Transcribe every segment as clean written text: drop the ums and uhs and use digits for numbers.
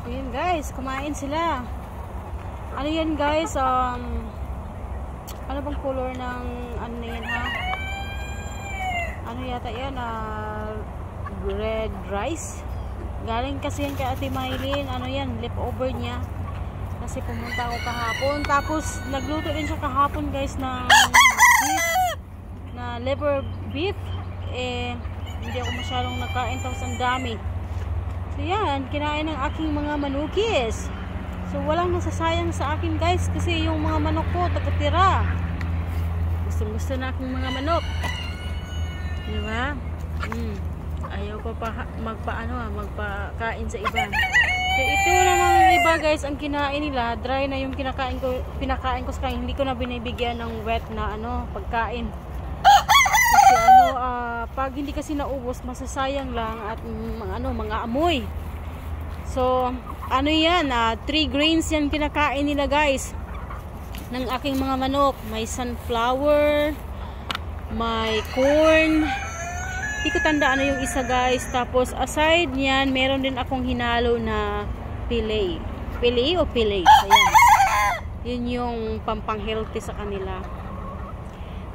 Ayan guys, kumain sila. Ano yan guys? Ano bang color ng ano na yan ha? Ano yata yan? Red rice. Galing kasi yan kay Ate Maylin. Ano yan? Leftover niya. Kasi pumunta ako kahapon. Tapos nagluto din siya kahapon guys ng beef. Na liver beef. Hindi ako masyadong nakain. Tapos ang dami. So yan, kinain ng aking mga manukis. So walang nasasayang sa akin guys. Kasi yung mga manok ko takatira. Gusto na aking mga manok. Diba? Ayaw ko pa magpakain sa iba. So ito naman yung iba guys, ang kinain nila, dry na yung pinakain ko sa kanila. Hindi ko na binibigyan ng wet na pagkain. Kasi pag hindi kasi naubos, masasayang lang at mga amoy. So ano yan, 3 grains yan kinakain nila guys ng aking mga manok. May sunflower, may corn. Hindi ko tandaan yung isa guys. Tapos aside niyan, meron din akong hinalo na pili. Pili o pili? Ayan. Yun yung pampang healthy sa kanila.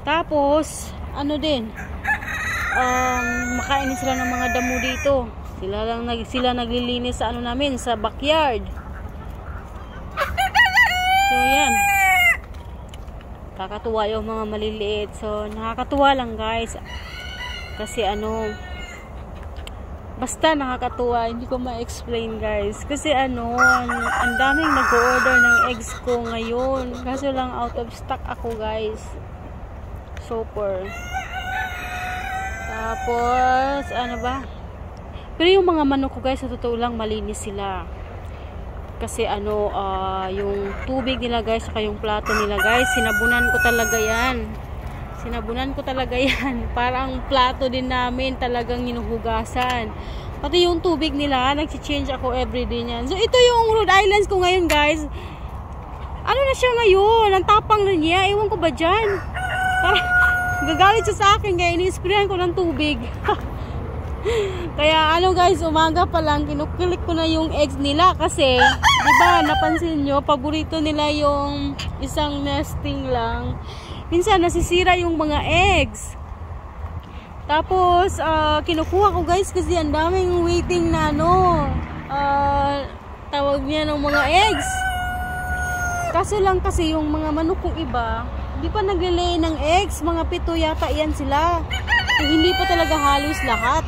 Tapos ano din, makain sila ng mga damo dito. Sila naglilinis sa namin, sa backyard. So yan, kakatuwa yung mga maliliit. So nakakatuwa lang guys. Kasi basta nakakatuwa, hindi ko ma-explain guys. Kasi ang daming nag-order ng eggs ko ngayon. Kaso lang out of stock ako guys. Super. Tapos ano ba? Pero yung mga manok ko guys, sa totoo lang malinis sila. Kasi yung tubig nila guys, saka yung plato nila guys, sinabunan ko talaga yan. Parang plato din namin talagang hinuhugasan. Pati yung tubig nila, nag-change ako everyday niyan. So ito yung Rhode Islands ko ngayon guys. Ano na siya ngayon? Ang tapang na niya. Ewan ko ba dyan? Gagalit siya sa akin kaya ini-sprayan ko ng tubig. Kaya guys, umaga pa lang kinukulik ko na yung eggs nila kasi diba napansin nyo, paborito nila yung isang nesting lang. Minsan nasisira yung mga eggs. Tapos kinukuha ko guys kasi ang daming waiting na tawag niya ng mga eggs. Kaso lang kasi yung mga manok kong iba hindi pa naglilay ng eggs, mga 7 yata yan sila. Hindi pa talaga halos lahat.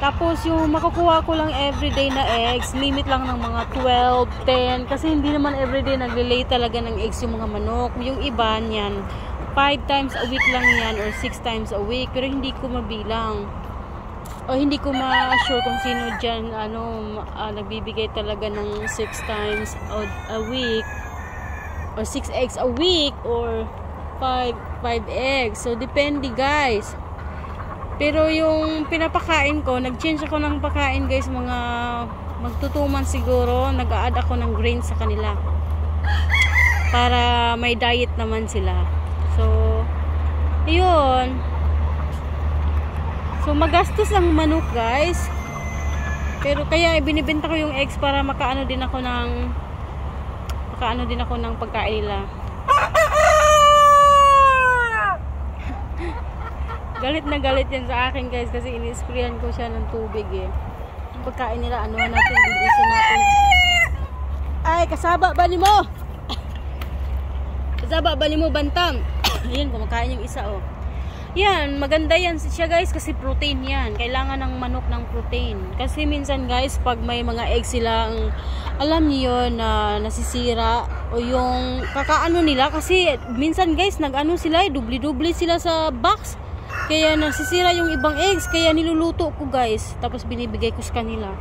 Tapos yung makukuha ko lang everyday na eggs, limit lang ng mga 12, 10. Kasi hindi naman everyday naglilay talaga ng eggs yung mga manok. Yung iba niyan, 5 times a week lang yan or 6 times a week. Pero hindi ko mabilang. O hindi ko ma-sure kung sino dyan nagbibigay talaga ng 6 times a week. Or 6 eggs a week or 5 eggs. So depende guys. Pero yung pinapakain ko, nag-change ako ng pakain guys, mga magtutuman siguro, nag-a-add ako ng grains sa kanila. Para may diet naman sila. So, yun. So, magastos ang manok guys. Pero kaya binibenta ko yung eggs para makaano din ako ng pagkain nila. Galit na galit yan sa akin guys kasi ini-sprayan ko siya ng tubig eh. Yung pagkain nila, natin, bibisin natin. Ay, kasaba ba ni mo? Kasaba ba ni mo, bantam? Ayan, kumakain yung isa oh. Yan, maganda yan siya guys kasi protein yan. Kailangan ng manok ng protein. Kasi minsan guys, pag may mga eggs silang, alam niyo na nasisira o yung kakaano nila kasi minsan guys, sila, dubli-dubli sila sa box. Kaya nasisira yung ibang eggs. Kaya niluluto ko guys. Tapos binibigay ko sa kanila.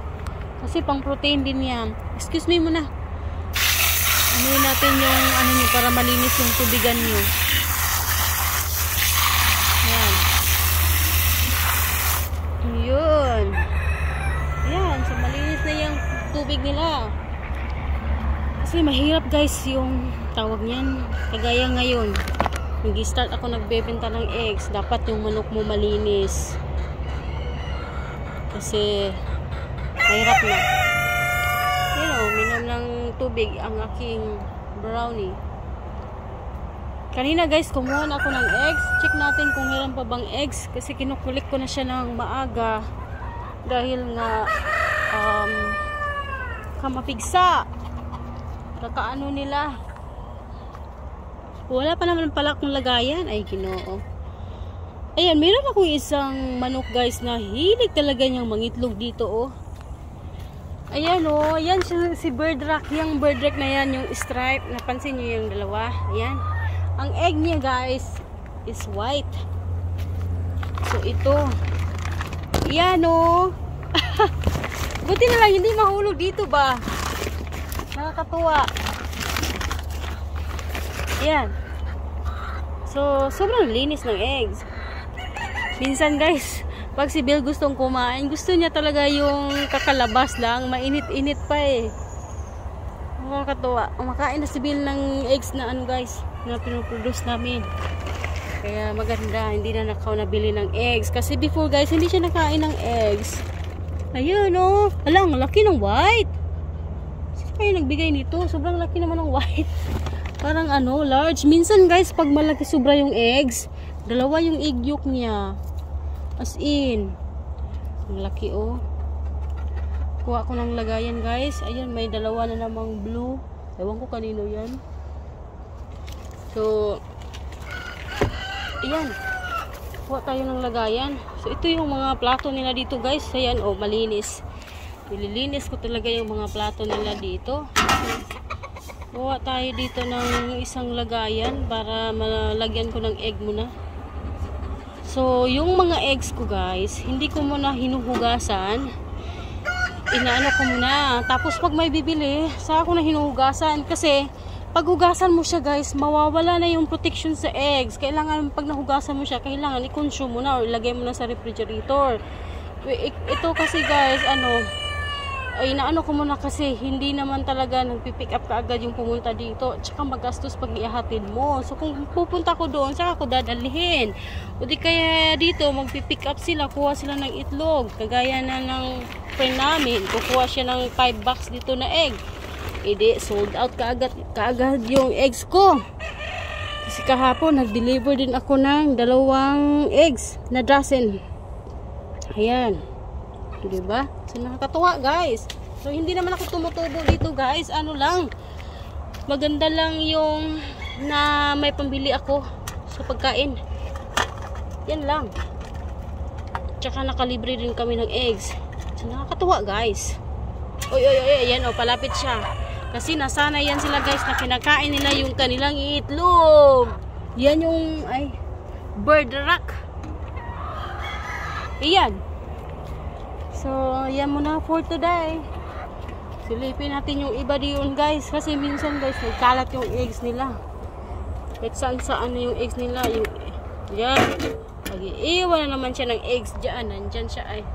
Kasi pang protein din yan. Excuse me muna. Anuin natin yung nyo para malinis yung tubigan nyo. Yan. Yun. Yan. So malinis na yung tubig nila. Kasi mahirap guys yung tawag niyan. Kagaya ngayon. Nag-start ako nagbebenta ng eggs, dapat yung manok mo malinis. Kasi mahirap na. ng tubig ang aking brownie. Kanina guys, kumuha na ako ng eggs. Check natin kung meron pa bang eggs. Kasi kinukulik ko na siya ng maaga. Dahil nga, kamapigsa. Kakaano nila. Wala pa naman pala akong lagayan. Ay, Ginoo. Ayan, meron akong isang manok guys na hilig talaga niyang mangitlog dito oh. Ayan oh, yan si bird rock. Yung bird rock na yan, yung stripe. Napansin niyo yung dalawa. Ayan. Ang egg niya guys is white. So ito. Ayan oh. Buti na lang hindi mahulog dito ba. Nakakatuwa. Ayan. So sobrang linis ng eggs. Minsan guys, pag si Bill gustong kumain, gusto niya talaga yung kakalabas lang, mainit-init pa eh. Nakakatuwa. Kumakain na si Bill ng eggs na ano guys, na pinoproduce namin. Kaya maganda, hindi na nabili ng eggs. Kasi before guys, hindi siya nakain ng eggs. Ayun oh, alang, laki ng white. Sino kayo nagbigay nito? Sobrang laki naman ng white. Parang ano, large. Minsan guys, pag malaki sobra yung eggs, dalawa yung egg yolk niya. As in. Ang laki oh. Kuha ko ng lagayan guys. Ayan, may dalawa na namang blue. Ewan ko kanino yan. So, ayan. Kuha tayo ng lagayan. So, ito yung mga plato nila dito guys. Ayan oh, malinis. Nililinis ko talaga yung mga plato nila dito. Kuha tayo dito ng isang lagayan para malagyan ko ng egg muna. So, yung mga eggs ko guys, hindi ko muna hinuhugasan. Inaano ko muna. Tapos pag may bibili, saka ko na hinuhugasan. Kasi, pag hugasan mo siya guys, mawawala na yung protection sa eggs. Kailangan, pag nahugasan mo siya, kailangan i-consume mo na or ilagay mo na sa refrigerator. Ito kasi guys, ay naano ko muna kasi hindi naman talaga nagpipick up kaagad yung pumunta dito. Tsaka magastos pag ihahatid mo. So kung pupunta ko doon, saka ako dadalhin. O di kaya dito, magpipick up sila, kuha sila ng itlog. Kagaya na ng friend namin, kukuha siya ng 5 box dito na egg. Edi, sold out kaagad yung eggs ko. Kasi kahapon, nag-deliver din ako ng 2 eggs na dozen. Ayan. Diba? So nakakatuwa guys. So hindi naman ako tumutubo dito guys. Ano lang, maganda lang yung na may pambili ako sa pagkain. Yan lang. Tsaka nakalibre din kami ng eggs. So nakakatuwa guys. Oy, ayan oh, palapit siya. Kasi nasanay yan sila guys na kinakain nila yung kanilang itlog. Yan yung bird rock. Iyan. So, yan muna for today. Silipin natin yung iba diyon guys. Kasi minsan guys, nagkalat yung eggs nila. At saan yung eggs nila. Yan. Mag-iiwan na naman siya ng eggs dyan. Nandyan siya ay.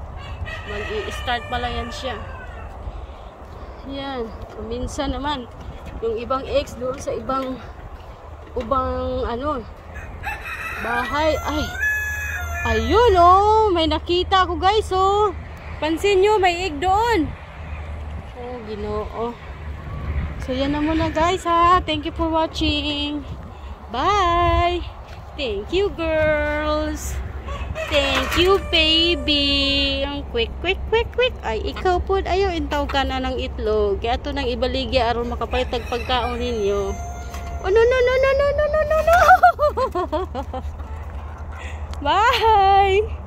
Mag-i-start pa lang yan siya. Yan. So, minsan naman, yung ibang eggs doon sa ibang bahay. Ay. Ayun oh. May nakita ako guys oh. Pansin nyo, may egg doon. Oh, Ginoo. So, yan na muna guys ha. Thank you for watching. Bye. Thank you girls. Thank you baby. Ang quick. Ay, ikaw po. Ayaw, intaw ka na ng itlog. Kaya ito nang ibaligya aron makapalit ang pagkaon ninyo. Oh, no. Bye.